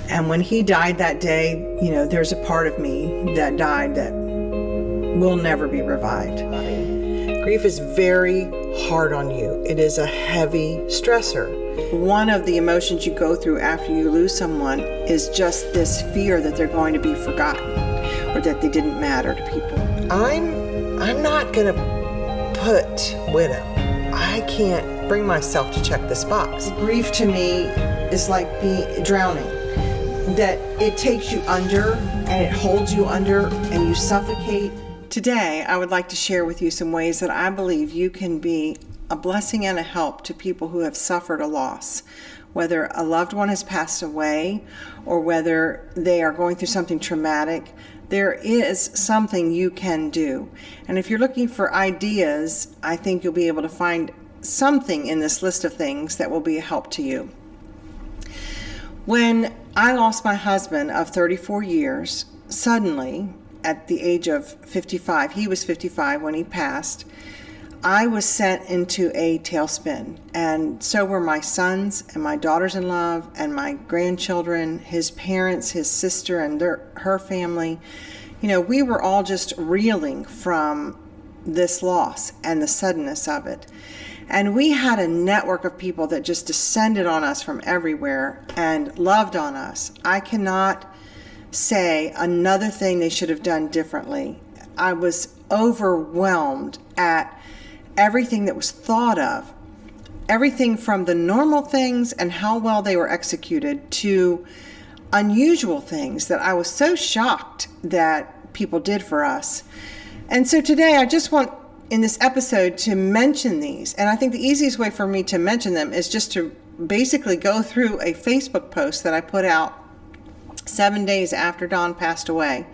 And when he died that day, there's a part of me that died that will never be revived. Grief is very hard on you. It is a heavy stressor. One of the emotions you go through after you lose someone is just this fear that they're going to be forgotten or that they didn't matter to people. I'm not going to put widow. I can't bring myself to check this box. Grief to me is like drowning. That it takes you under and it holds you under and you suffocate. Today, I would like to share with you some ways that I believe you can be a blessing and a help to people who have suffered a loss, whether a loved one has passed away or whether they are going through something traumatic. There is something you can do. And if you're looking for ideas, I think you'll be able to find something in this list of things that will be a help to you. When I lost my husband of 34 years, suddenly, at the age of 55, he was 55 when he passed, I was sent into a tailspin, and so were my sons and my daughters-in-law and my grandchildren, his parents, his sister, and her family. We were all just reeling from this loss and the suddenness of it. And we had a network of people that just descended on us from everywhere and loved on us. I cannot say another thing they should have done differently. I was overwhelmed at everything that was thought of, everything from the normal things and how well they were executed to unusual things that I was so shocked that people did for us. And so today I just want in this episode to mention these, and I think the easiest way for me to mention them is just to basically go through a Facebook post that I put out 7 days after Don passed away,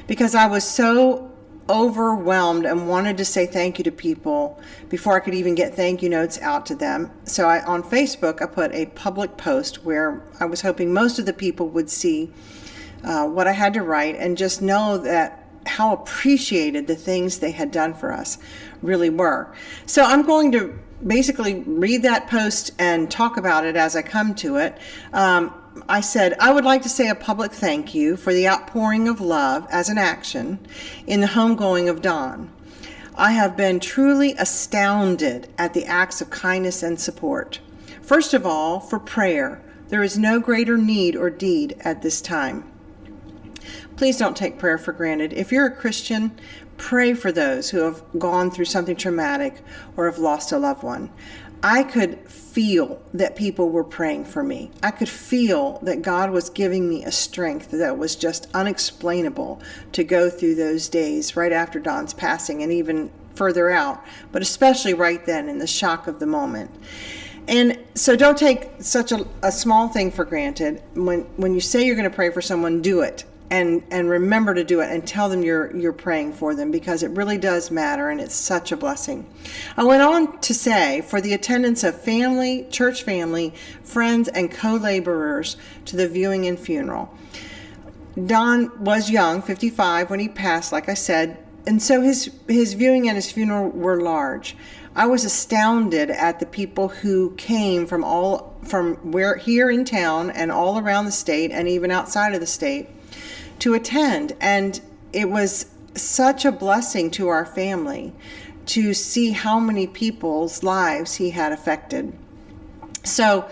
because I was so overwhelmed and wanted to say thank you to people before I could even get thank you notes out to them. So on Facebook, I put a public post where I was hoping most of the people would see what I had to write and just know that how appreciated the things they had done for us really were. So I'm going to basically read that post and talk about it as I come to it. I said, I would like to say a public thank you for the outpouring of love as an action in the homegoing of Don. I have been truly astounded at the acts of kindness and support. First of all, for prayer. There is no greater need or deed at this time. Please don't take prayer for granted. If you're a Christian, pray for those who have gone through something traumatic or have lost a loved one. I could feel that people were praying for me. I could feel that God was giving me a strength that was just unexplainable to go through those days right after Don's passing and even further out, but especially right then in the shock of the moment. And so don't take such a small thing for granted. When you say you're going to pray for someone, do it. And remember to do it and tell them you're praying for them, because it really does matter and it's such a blessing. I went on to say, for the attendance of family, church family, friends, and co-laborers to the viewing and funeral. Don was young, 55, when he passed, like I said, and so his viewing and his funeral were large. I was astounded at the people who came from where here in town and all around the state and even outside of the state to attend, and it was such a blessing to our family to see how many people's lives he had affected. So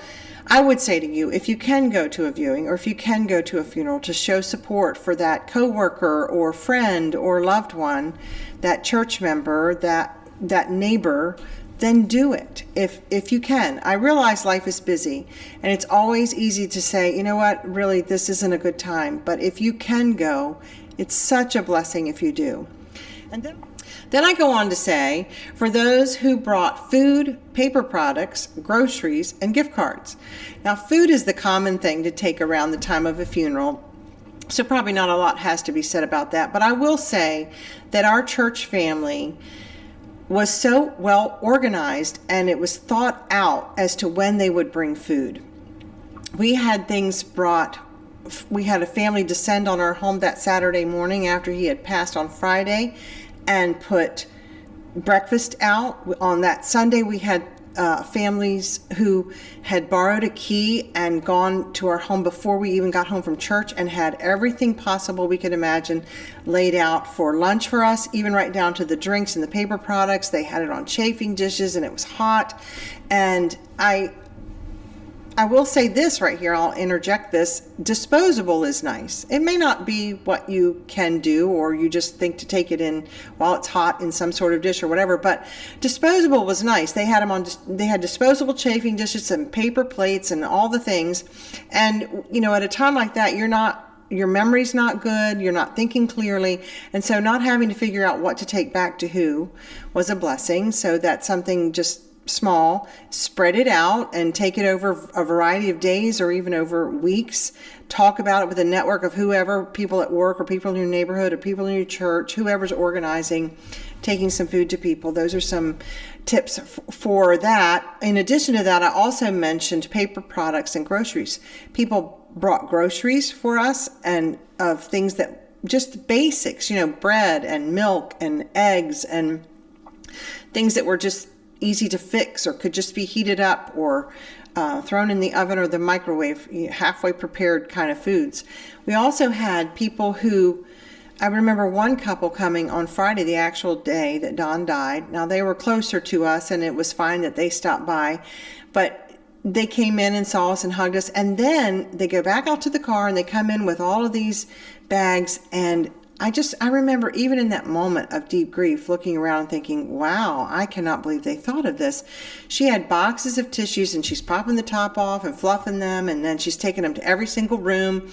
I would say to you, if you can go to a viewing or if you can go to a funeral to show support for that coworker or friend or loved one, that church member, that neighbor, then do it if you can. I realize life is busy and it's always easy to say, you know what, really this isn't a good time. But if you can go, it's such a blessing if you do. And then I go on to say, for those who brought food, paper products, groceries, and gift cards. Now, food is the common thing to take around the time of a funeral, so probably not a lot has to be said about that. But I will say that our church family was so well organized and it was thought out as to when they would bring food. We had things brought. We had a family descend on our home that Saturday morning after he had passed on Friday and put breakfast out. On that Sunday we had families who had borrowed a key and gone to our home before we even got home from church and had everything possible we could imagine laid out for lunch for us, even right down to the drinks and the paper products. They had it on chafing dishes and it was hot. And I will say this right here, I'll interject this, disposable is nice. It may not be what you can do, or you just think to take it in while it's hot in some sort of dish or whatever, but disposable was nice. They had they had disposable chafing dishes and paper plates and all the things. And, at a time like that, your memory's not good, you're not thinking clearly, and so not having to figure out what to take back to who was a blessing. So that's something just small, spread it out and take it over a variety of days or even over weeks. Talk about it with a network of whoever, people at work or people in your neighborhood or people in your church, whoever's organizing, taking some food to people. Those are some tips for that. In addition to that, I also mentioned paper products and groceries. People brought groceries for us and of things that just basics, bread and milk and eggs and things that were just easy to fix or could just be heated up or thrown in the oven or the microwave, halfway prepared kind of foods. We also had people who, I remember one couple coming on Friday, the actual day that Don died. Now they were closer to us and it was fine that they stopped by, but they came in and saw us and hugged us, and then they go back out to the car and they come in with all of these bags. And I remember even in that moment of deep grief, looking around and thinking, wow, I cannot believe they thought of this. She had boxes of tissues and she's popping the top off and fluffing them, and then she's taking them to every single room.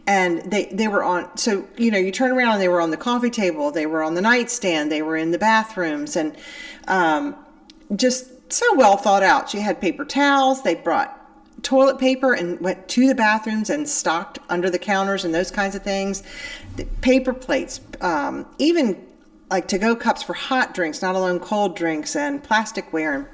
And they were on, so, you turn around and they were on the coffee table, they were on the nightstand, they were in the bathrooms, and just so well thought out. She had paper towels, they brought toilet paper and went to the bathrooms and stocked under the counters and those kinds of things. The paper plates, even like to-go cups for hot drinks, not alone cold drinks, and plasticware. And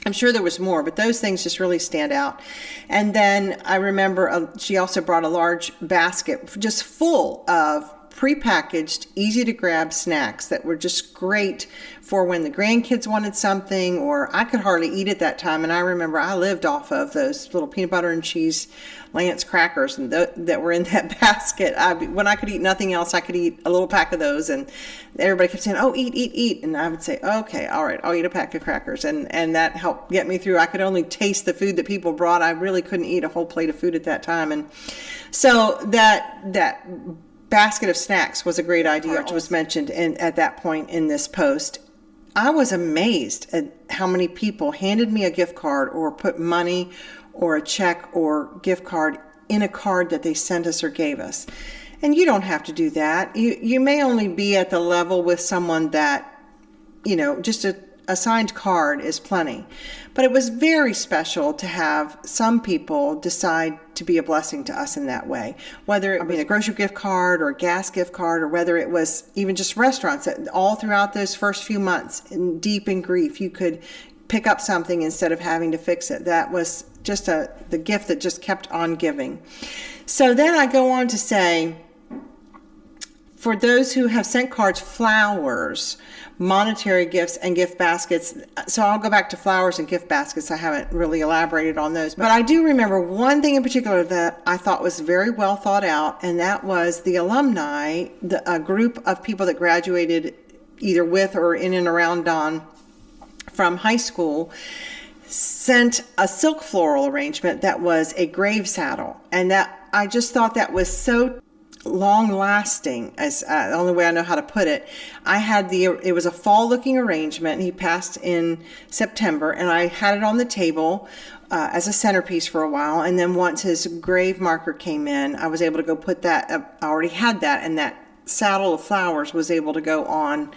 I'm sure there was more, but those things just really stand out. And then I remember she also brought a large basket just full of prepackaged, easy to grab snacks that were just great for when the grandkids wanted something, or I could hardly eat at that time. And I remember I lived off of those little peanut butter and cheese Lance crackers and that were in that basket. When I could eat nothing else, I could eat a little pack of those, and everybody kept saying, oh, eat. And I would say, okay, all right, I'll eat a pack of crackers. And that helped get me through. I could only taste the food that people brought. I really couldn't eat a whole plate of food at that time. And so that basket of snacks was a great idea, which was mentioned at that point in this post. I was amazed at how many people handed me a gift card or put money or a check or gift card in a card that they sent us or gave us. And you don't have to do that. You may only be at the level with someone that, just a signed card is plenty. But it was very special to have some people decide to be a blessing to us in that way. Whether it was a grocery gift card or a gas gift card, or whether it was even just restaurants. All throughout those first few months, deep in grief, you could pick up something instead of having to fix it. That was just the gift that just kept on giving. So then I go on to say, for those who have sent cards, flowers, monetary gifts, and gift baskets. So I'll go back to flowers and gift baskets. I haven't really elaborated on those. But I do remember one thing in particular that I thought was very well thought out, and that was the alumni, a group of people that graduated either with or in and around Don from high school, sent a silk floral arrangement that was a gravesaddle. And that I just thought that was so long lasting, as the only way I know how to put it. It was a fall looking arrangement. He passed in September, and I had it on the table as a centerpiece for a while. And then once his grave marker came in, I was able to go put that I already had that, and that saddle of flowers was able to go on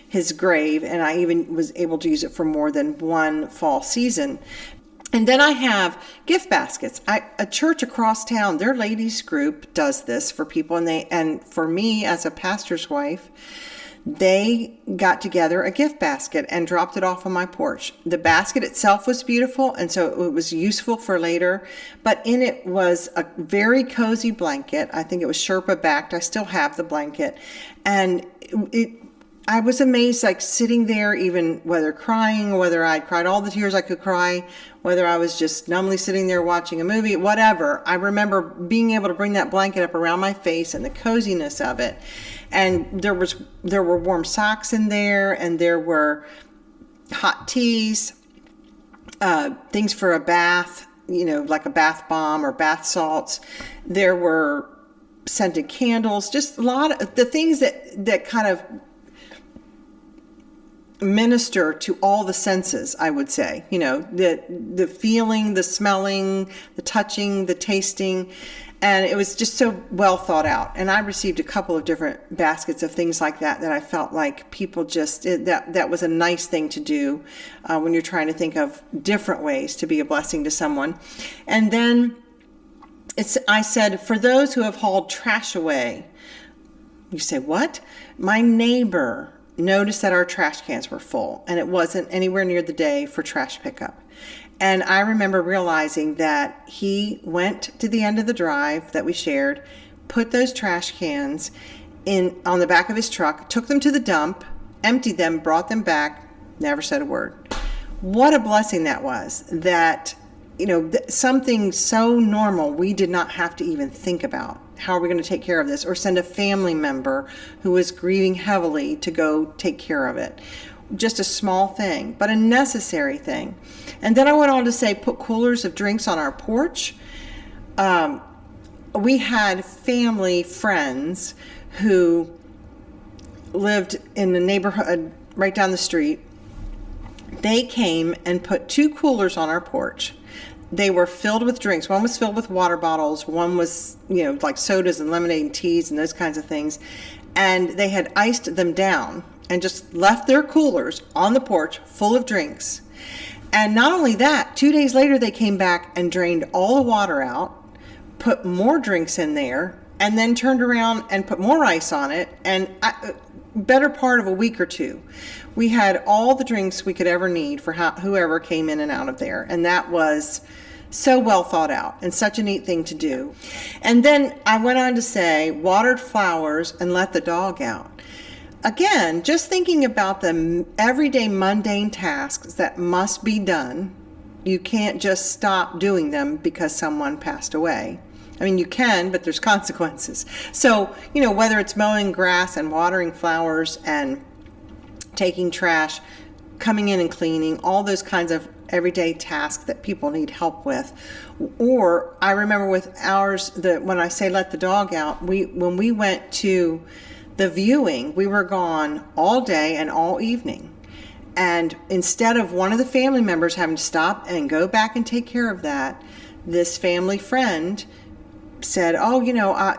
his grave, and I even was able to use it for more than one fall season. And then I have gift baskets. A church across town, their ladies group does this for people, and for me as a pastor's wife, they got together a gift basket and dropped it off on my porch. The basket itself was beautiful, and so it was useful for later, but in it was a very cozy blanket. I think it was Sherpa backed. I still have the blanket, and I was amazed, like sitting there, even whether crying, whether I'd cried all the tears I could cry, whether I was just numbly sitting there watching a movie, whatever. I remember being able to bring that blanket up around my face and the coziness of it. And there were warm socks in there, and there were hot teas, things for a bath, like a bath bomb or bath salts. There were scented candles, just a lot of the things that kind of minister to all the senses, I would say, the feeling, the smelling, the touching, the tasting. And it was just so well thought out. And I received a couple of different baskets of things like that I felt like people that was a nice thing to do when you're trying to think of different ways to be a blessing to someone. And then I said, for those who have hauled trash away. You say, what? My neighbor noticed that our trash cans were full, and it wasn't anywhere near the day for trash pickup. And I remember realizing that he went to the end of the drive that we shared, put those trash cans on the back of his truck, took them to the dump, emptied them, brought them back, never said a word. What a blessing that was, that something so normal we did not have to even think about. How are we going to take care of this? Or send a family member who is grieving heavily to go take care of it. Just a small thing, but a necessary thing. And then I went on to say, put coolers of drinks on our porch. We had family friends who lived in the neighborhood right down the street. They came and put 2 coolers on our porch. They were filled with drinks. One was filled with water bottles. One was, like sodas and lemonade and teas and those kinds of things. And they had iced them down and just left their coolers on the porch full of drinks. And not only that, 2 days later, they came back and drained all the water out, put more drinks in there, and then turned around and put more ice on it. And better part of a week or two, we had all the drinks we could ever need for whoever came in and out of there. And that was so well thought out and such a neat thing to do. And then I went on to say, watered flowers and let the dog out. Again, just thinking about the everyday mundane tasks that must be done. You can't just stop doing them because someone passed away. I mean, you can, but there's consequences. So, whether it's mowing grass and watering flowers and taking trash, coming in and cleaning, all those kinds of everyday tasks that people need help with. Or I remember with ours, when I say let the dog out, when we went to the viewing, we were gone all day and all evening. And instead of one of the family members having to stop and go back and take care of that, this family friend said,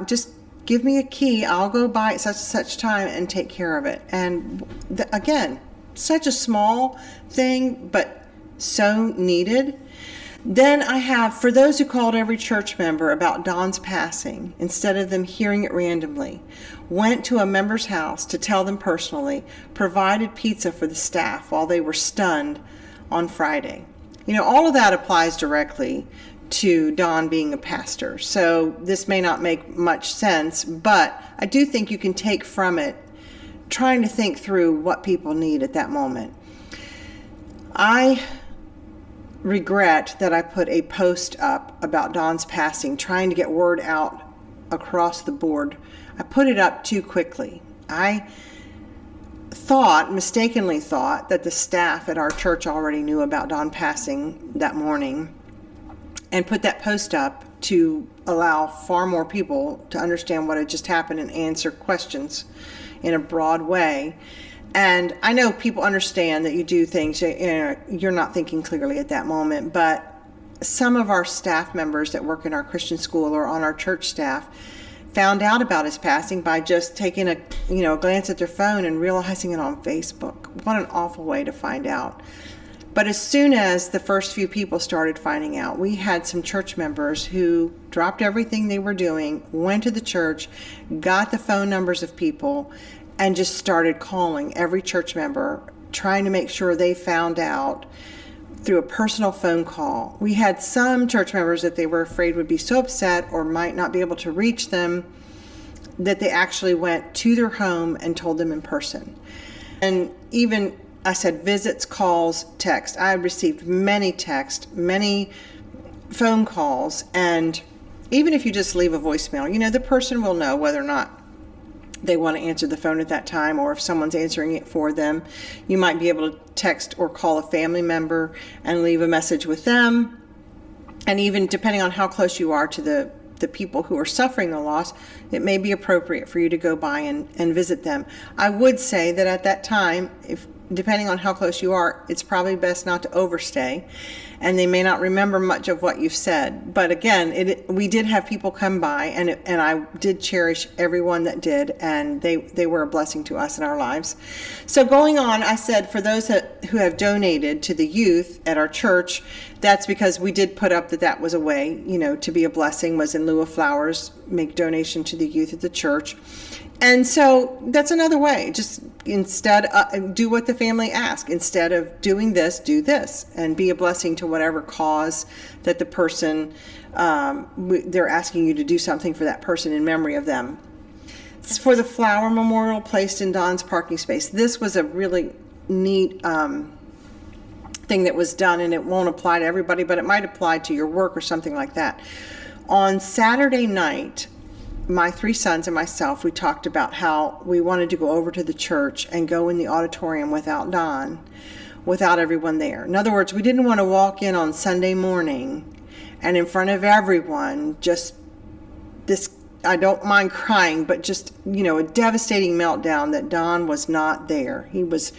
just give me a key. I'll go by at such and such time and take care of it. And again, such a small thing, but so needed. Then I have, for those who called every church member about Don's passing, instead of them hearing it randomly, went to a member's house to tell them personally, provided pizza for the staff while they were stunned on Friday. All of that applies directly to Don being a pastor. So this may not make much sense, but I do think you can take from it trying to think through what people need at that moment. I regret that I put a post up about Don's passing, trying to get word out across the board. I put it up too quickly. I mistakenly thought that the staff at our church already knew about Don passing that morning, and put that post up to allow far more people to understand what had just happened and answer questions in a broad way. And I know people understand that you do things, you're not thinking clearly at that moment, but some of our staff members that work in our Christian school or on our church staff found out about his passing by just taking a glance at their phone and realizing it on Facebook. What an awful way to find out. But as soon as the first few people started finding out, we had some church members who dropped everything they were doing, went to the church, got the phone numbers of people, and just started calling every church member, trying to make sure they found out through a personal phone call. We had some church members that they were afraid would be so upset or might not be able to reach them that they actually went to their home and told them in person. And even, I said, visits, calls, text. I received many texts, many phone calls, and even if you just leave a voicemail, the person will know whether or not they want to answer the phone at that time, or if someone's answering it for them. You might be able to text or call a family member and leave a message with them. And even depending on how close you are to the people who are suffering the loss, it may be appropriate for you to go by and visit them. I would say that at that time, depending on how close you are, it's probably best not to overstay, and they may not remember much of what you've said. But again, we did have people come by, and I did cherish everyone that did, and they were a blessing to us in our lives. So going on, I said, for those who have donated to the youth at our church, that's because we did put up that was a way, to be a blessing, was in lieu of flowers, make donation to the youth at the church. And so that's another way. Just instead, do what the family asks. Instead of doing this, do this, and be a blessing to whatever cause that the person, they're asking you to do something for that person in memory of them. It's for the flower memorial placed in Don's parking space. This was a really neat thing that was done, and it won't apply to everybody, but it might apply to your work or something like that. On Saturday night, my 3 sons and myself, we talked about how we wanted to go over to the church and go in the auditorium without Don, without everyone there. In other words, we didn't want to walk in on Sunday morning and in front of everyone, just this, I don't mind crying, but just, a devastating meltdown that Don was not there. He was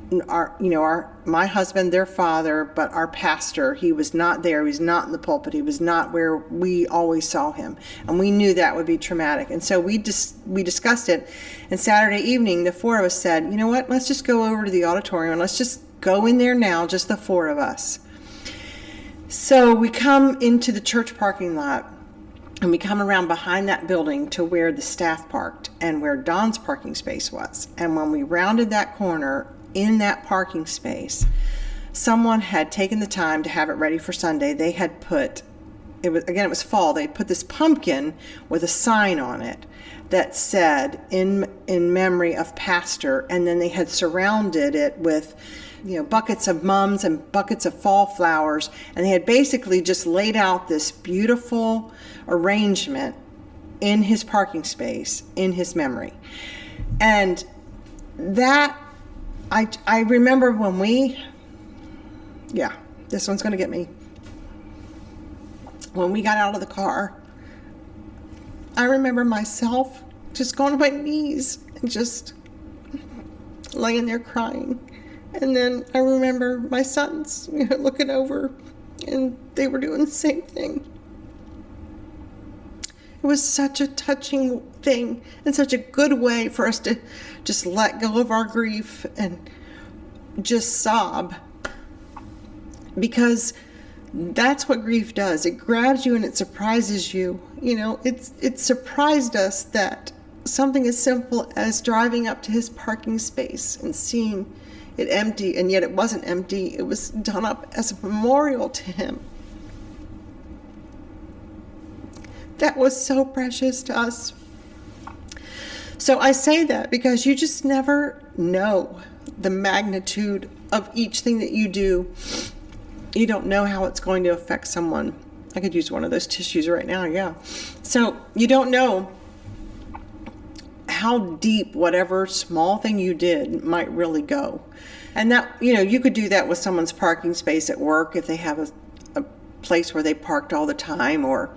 my husband, their father, but our pastor, he was not there. He was not in the pulpit. He was not where we always saw him. And we knew that would be traumatic. And so we discussed it. And Saturday evening, the 4 of us said, you know what, let's just go over to the auditorium and let's just go in there now, just the 4 of us. So we come into the church parking lot, and we come around behind that building to where the staff parked and where Don's parking space was. And when we rounded that corner, in that parking space, someone had taken the time to have it ready for Sunday. They had put, it was fall, they put this pumpkin with a sign on it that said, in memory of Pastor, and then they had surrounded it with buckets of mums and buckets of fall flowers, and they had basically just laid out this beautiful arrangement in his parking space in his memory. And that, I remember when this one's going to get me. When we got out of the car, I remember myself just going to my knees and just laying there crying. And then I remember my sons looking over, and they were doing the same thing. It was such a touching thing and such a good way for us to just let go of our grief and just sob, because that's what grief does. It grabs you and it surprises you. It surprised us that something as simple as driving up to his parking space and seeing it empty, and yet it wasn't empty. It was done up as a memorial to him. That was so precious to us. So I say that because you just never know the magnitude of each thing that you do. You don't know how it's going to affect someone. I could use one of those tissues right now, yeah. So you don't know how deep whatever small thing you did might really go. And that, you could do that with someone's parking space at work if they have a place where they parked all the time, or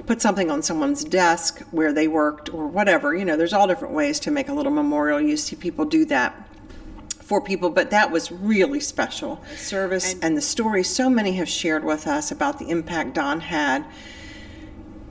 put something on someone's desk where they worked, or whatever. There's all different ways to make a little memorial. You see people do that for people, but that was really special. Service and the stories so many have shared with us about the impact Don had.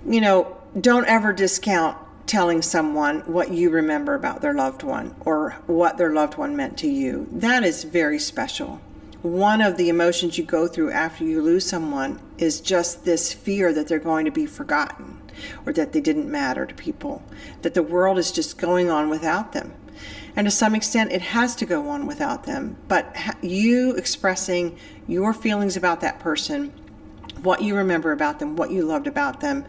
Don't ever discount telling someone what you remember about their loved one or what their loved one meant to you. That is very special. One of the emotions you go through after you lose someone is just this fear that they're going to be forgotten, or that they didn't matter to people, that the world is just going on without them. And to some extent, it has to go on without them. But you expressing your feelings about that person, what you remember about them, what you loved about them,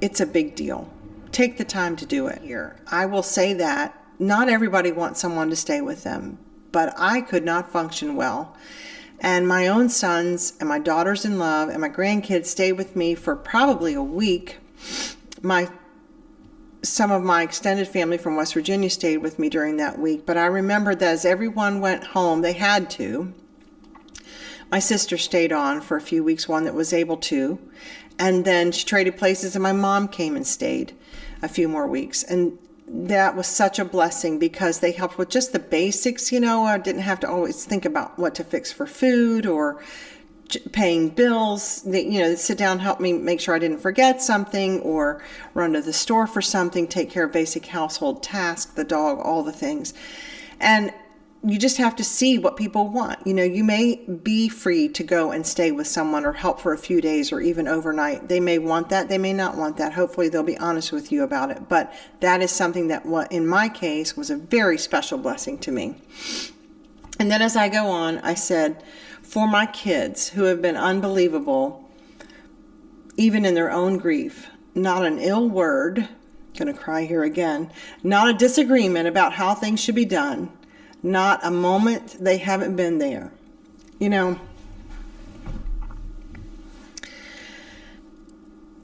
it's a big deal. Take the time to do it here. I will say that not everybody wants someone to stay with them, but I could not function well. And my own sons and my daughters-in-law and my grandkids stayed with me for probably a week. Some of my extended family from West Virginia stayed with me during that week, but I remember that as everyone went home, they had to. My sister stayed on for a few weeks, one that was able to, and then she traded places and my mom came and stayed a few more weeks. And that was such a blessing because they helped with just the basics. I didn't have to always think about what to fix for food or paying bills. They'd sit down, help me make sure I didn't forget something or run to the store for something, take care of basic household tasks, the dog, all the things. And you just have to see what people want. You may be free to go and stay with someone or help for a few days or even overnight. They may want that. They may not want that. Hopefully they'll be honest with you about it. But that is something that, in my case, was a very special blessing to me. And then as I go on, I said, for my kids who have been unbelievable, even in their own grief, not an ill word, gonna cry here again, not a disagreement about how things should be done, not a moment they haven't been there.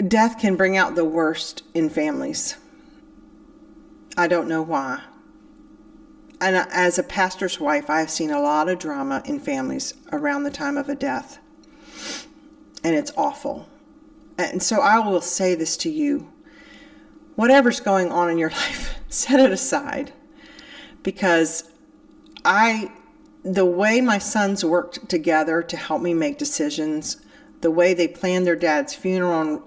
Death can bring out the worst in families. I don't know why. And as a pastor's wife, I've seen a lot of drama in families around the time of a death. And it's awful. And so I will say this to you. Whatever's going on in your life, set it aside. Because the way my sons worked together to help me make decisions, the way they planned their dad's funeral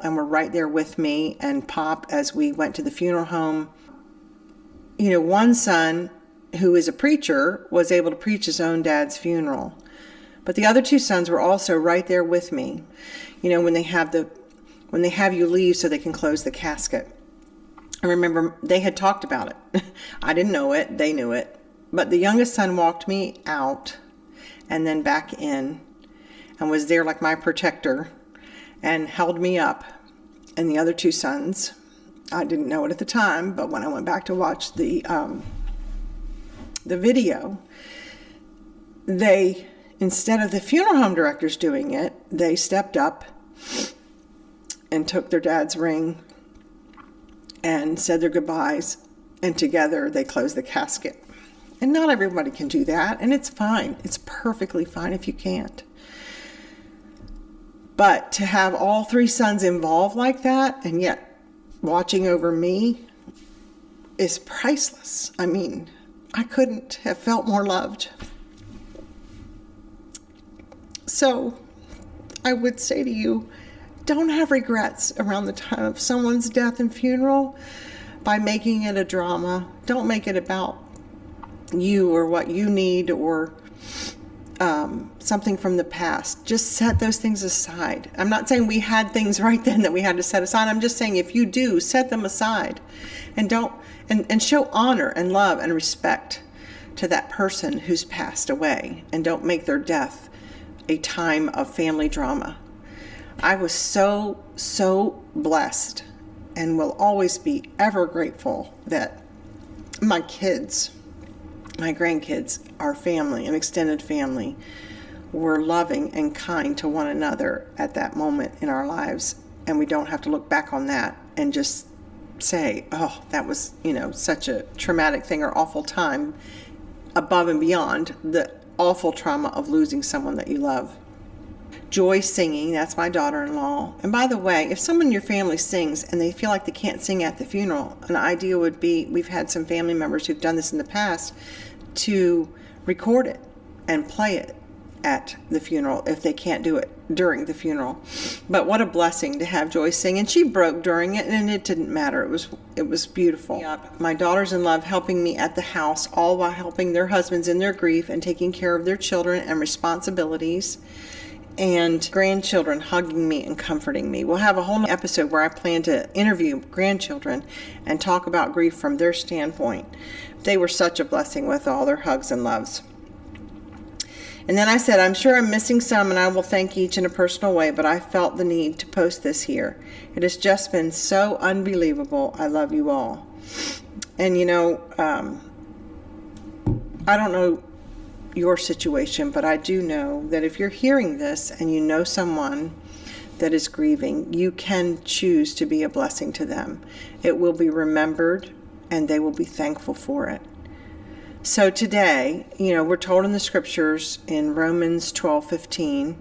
and were right there with me and Pop as we went to the funeral home. One son who is a preacher was able to preach his own dad's funeral. But the other two sons were also right there with me. When they have you leave so they can close the casket. I remember they had talked about it. I didn't know it. They knew it. But the youngest son walked me out and then back in and was there like my protector and held me up. And the other two sons, I didn't know it at the time, but when I went back to watch the video, they, instead of the funeral home directors doing it, they stepped up and took their dad's ring and said their goodbyes, and together they closed the casket. And not everybody can do that, and it's fine. It's perfectly fine if you can't. But to have all three sons involved like that, and yet watching over me, is priceless. I mean, I couldn't have felt more loved. So I would say to you, don't have regrets around the time of someone's death and funeral by making it a drama. Don't make it about you or what you need or something from the past. Just set those things aside. I'm not saying we had things right then that we had to set aside. I'm just saying if you do, set them aside and and show honor and love and respect to that person who's passed away, and don't make their death a time of family drama. I was so blessed and will always be ever grateful that my kids, my grandkids, our family, an extended family, were loving and kind to one another at that moment in our lives. And we don't have to look back on that and just say, oh, that was, such a traumatic thing or awful time, above and beyond the awful trauma of losing someone that you love. Joy singing, that's my daughter-in-law. And by the way, if someone in your family sings and they feel like they can't sing at the funeral, an idea would be, we've had some family members who've done this in the past, to record it and play it at the funeral if they can't do it during the funeral. But what a blessing to have Joy sing. And she broke during it, and it didn't matter. It was beautiful. My daughters-in-law helping me at the house, all while helping their husbands in their grief and taking care of their children and responsibilities. And grandchildren hugging me and comforting me. We'll have a whole episode where I plan to interview grandchildren and talk about grief from their standpoint. They were such a blessing with all their hugs and loves. And then I said, I'm sure I'm missing some, and I will thank each in a personal way, but I felt the need to post this here. It has just been so unbelievable. I love you all. And I don't know your situation, but I do know that if you're hearing this and you know someone that is grieving, you can choose to be a blessing to them. It will be remembered and they will be thankful for it. So today, we're told in the scriptures in Romans 12:15,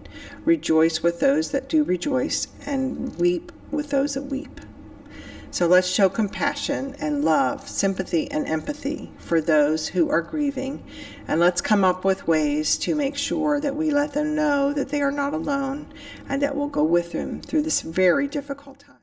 rejoice with those that do rejoice and weep with those that weep. So let's show compassion and love, sympathy and empathy for those who are grieving, and let's come up with ways to make sure that we let them know that they are not alone and that we'll go with them through this very difficult time.